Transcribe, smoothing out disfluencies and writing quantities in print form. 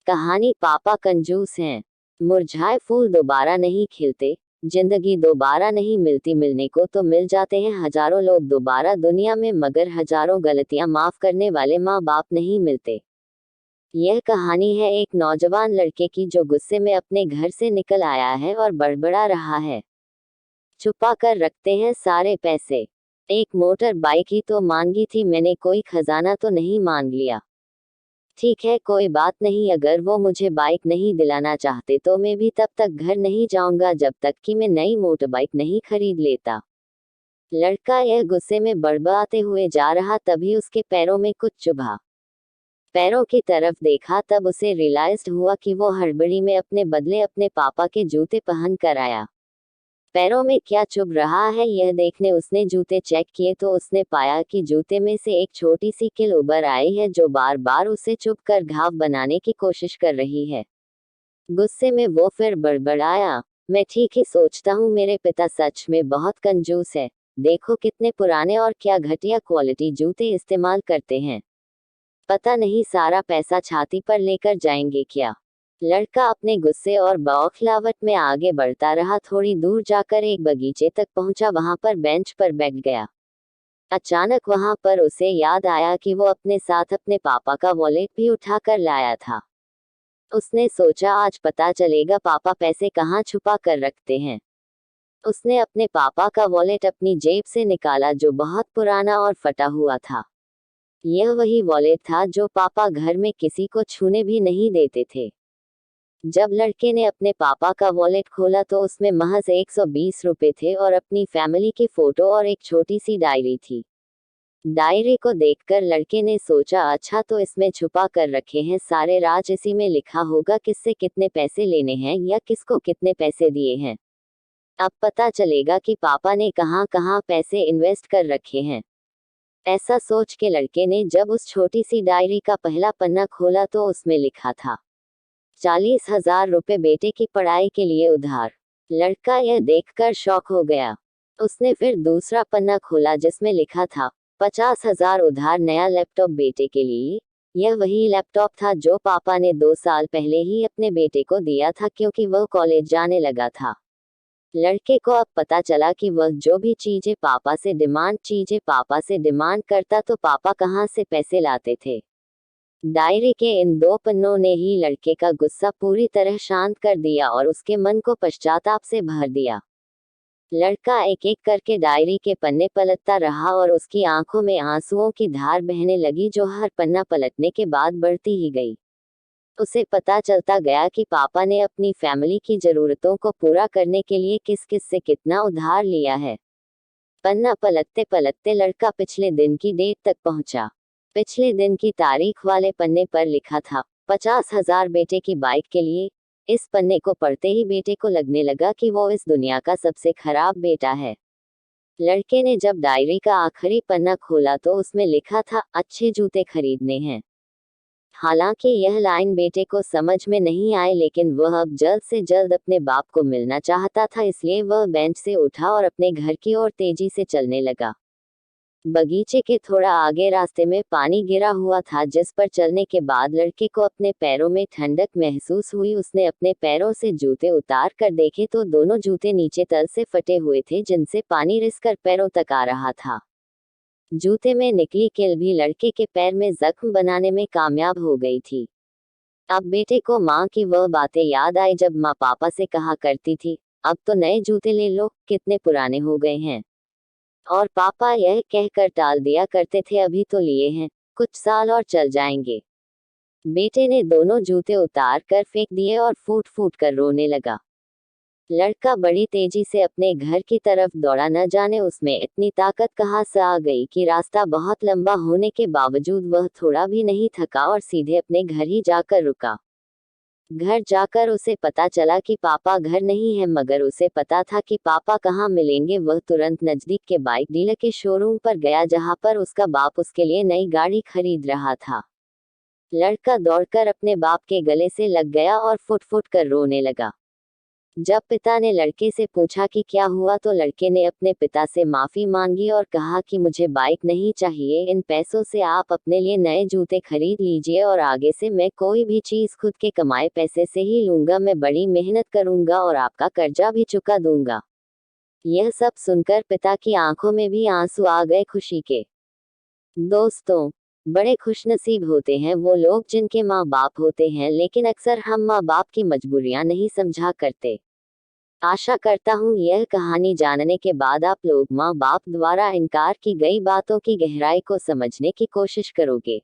कहानी पापा कंजूस हैं। मुरझाए फूल दोबारा नहीं खिलते, जिंदगी दोबारा नहीं मिलती, मिलने को तो मिल जाते हैं हजारों लोग दोबारा दुनिया में, मगर हजारों गलतियां माफ करने वाले माँ बाप नहीं मिलते। यह कहानी है एक नौजवान लड़के की जो गुस्से में अपने घर से निकल आया है और बड़बड़ा रहा है। छुपा कर रखते हैं सारे पैसे। एक मोटर बाइक ही तो मांगी थी मैंने, कोई खजाना तो नहीं मांग लिया। ठीक है कोई बात नहीं, अगर वो मुझे बाइक नहीं दिलाना चाहते तो मैं भी तब तक घर नहीं जाऊंगा जब तक कि मैं नई मोटर बाइक नहीं खरीद लेता। लड़का यह गुस्से में बड़बड़ाते हुए जा रहा, तभी उसके पैरों में कुछ चुभा। पैरों की तरफ देखा तब उसे रियलाइज्ड हुआ कि वो हड़बड़ी में अपने बदले अपने पापा के जूते पहन कर आया। पैरों में क्या चुभ रहा है यह देखने उसने जूते चेक किए तो उसने पाया कि जूते में से एक छोटी सी कील उभर आई है जो बार बार उसे चुभ कर घाव बनाने की कोशिश कर रही है। गुस्से में वो फिर बड़बड़ाया, मैं ठीक ही सोचता हूँ, मेरे पिता सच में बहुत कंजूस है। देखो कितने पुराने और क्या घटिया क्वालिटी जूते इस्तेमाल करते हैं। पता नहीं सारा पैसा छाती पर लेकर जाएंगे क्या। लड़का अपने गुस्से और बौखलाहट में आगे बढ़ता रहा। थोड़ी दूर जाकर एक बगीचे तक पहुंचा, वहां पर बेंच पर बैठ गया। अचानक वहां पर उसे याद आया कि वो अपने साथ अपने पापा का वॉलेट भी उठा कर लाया था। उसने सोचा आज पता चलेगा पापा पैसे कहाँ छुपा कर रखते हैं। उसने अपने पापा का वॉलेट अपनी जेब से निकाला जो बहुत पुराना और फटा हुआ था। यह वही वॉलेट था जो पापा घर में किसी को छूने भी नहीं देते थे। जब लड़के ने अपने पापा का वॉलेट खोला तो उसमें महज 120 रुपए थे और अपनी फैमिली की फोटो और एक छोटी सी डायरी थी। डायरी को देखकर लड़के ने सोचा अच्छा तो इसमें छुपा कर रखे हैं सारे राज, इसी में लिखा होगा किससे कितने पैसे लेने हैं या किसको कितने पैसे दिए हैं। अब पता चलेगा कि पापा ने कहाँ कहाँ पैसे इन्वेस्ट कर रखे हैं। ऐसा सोच के लड़के ने जब उस छोटी सी डायरी का पहला पन्ना खोला तो उसमें लिखा था 40,000 रुपए बेटे की पढ़ाई के लिए उधार। लड़का यह देखकर शॉक हो गया। उसने फिर दूसरा पन्ना खोला जिसमें लिखा था 50,000 उधार नया लैपटॉप बेटे के लिए। यह वही लैपटॉप था जो पापा ने 2 साल पहले ही अपने बेटे को दिया था क्योंकि वह कॉलेज जाने लगा था। लड़के को अब पता चला कि वह जो भी चीजें पापा से डिमांड करता तो पापा कहाँ से पैसे लाते थे। डायरी के इन 2 पन्नों ने ही लड़के का गुस्सा पूरी तरह शांत कर दिया और उसके मन को पश्चाताप से भर दिया। लड़का एक एक करके डायरी के पन्ने पलटता रहा और उसकी आंखों में आंसुओं की धार बहने लगी जो हर पन्ना पलटने के बाद बढ़ती ही गई। उसे पता चलता गया कि पापा ने अपनी फैमिली की जरूरतों को पूरा करने के लिए किस किस से कितना उधार लिया है। पन्ना पलटते पलटते लड़का पिछले दिन की डेट तक पहुंचा। पिछले दिन की तारीख वाले पन्ने पर लिखा था 50,000 बेटे की बाइक के लिए। इस पन्ने को पढ़ते ही बेटे को लगने लगा कि वो इस दुनिया का सबसे खराब बेटा है। लड़के ने जब डायरी का आखिरी पन्ना खोला तो उसमें लिखा था अच्छे जूते खरीदने हैं। हालांकि यह लाइन बेटे को समझ में नहीं आई, लेकिन वह अब जल्द से जल्द अपने बाप को मिलना चाहता था, इसलिए वह बेंच से उठा और अपने घर की ओर तेजी से चलने लगा। बगीचे के थोड़ा आगे रास्ते में पानी गिरा हुआ था जिस पर चलने के बाद लड़के को अपने पैरों में ठंडक महसूस हुई। उसने अपने पैरों से जूते उतार कर देखे तो दोनों जूते नीचे तल से फटे हुए थे जिनसे पानी रिसकर पैरों तक आ रहा था। जूते में निकली कील भी लड़के के पैर में जख्म बनाने में कामयाब हो गई थी। अब बेटे को माँ की वह बातें याद आई जब माँ पापा से कहा करती थी अब तो नए जूते ले लो, कितने पुराने हो गए हैं। और पापा यह कहकर टाल दिया करते थे अभी तो लिए हैं, कुछ साल और चल जाएंगे। बेटे ने दोनों जूते उतार कर फेंक दिए और फूट फूट कर रोने लगा। लड़का बड़ी तेजी से अपने घर की तरफ दौड़ा, न जाने उसमें इतनी ताकत कहाँ से आ गई कि रास्ता बहुत लंबा होने के बावजूद वह थोड़ा भी नहीं थका और सीधे अपने घर ही जाकर रुका। घर जाकर उसे पता चला कि पापा घर नहीं है, मगर उसे पता था कि पापा कहाँ मिलेंगे। वह तुरंत नजदीक के बाइक डीलर के शोरूम पर गया जहां पर उसका बाप उसके लिए नई गाड़ी खरीद रहा था। लड़का दौड़कर अपने बाप के गले से लग गया और फुट फुट कर रोने लगा। जब पिता ने लड़के से पूछा कि क्या हुआ तो लड़के ने अपने पिता से माफी मांगी और कहा कि मुझे बाइक नहीं चाहिए, इन पैसों से आप अपने लिए नए जूते खरीद लीजिए और आगे से मैं कोई भी चीज खुद के कमाए पैसे से ही लूंगा, मैं बड़ी मेहनत करूंगा और आपका कर्जा भी चुका दूंगा। यह सब सुनकर पिता की आंखों में भी आंसू आ गए खुशी के। दोस्तों, बड़े खुशनसीब होते हैं वो लोग जिनके माँ बाप होते हैं, लेकिन अक्सर हम माँ बाप की मजबूरियां नहीं समझा करते। आशा करता हूँ यह कहानी जानने के बाद आप लोग माँ बाप द्वारा इनकार की गई बातों की गहराई को समझने की कोशिश करोगे।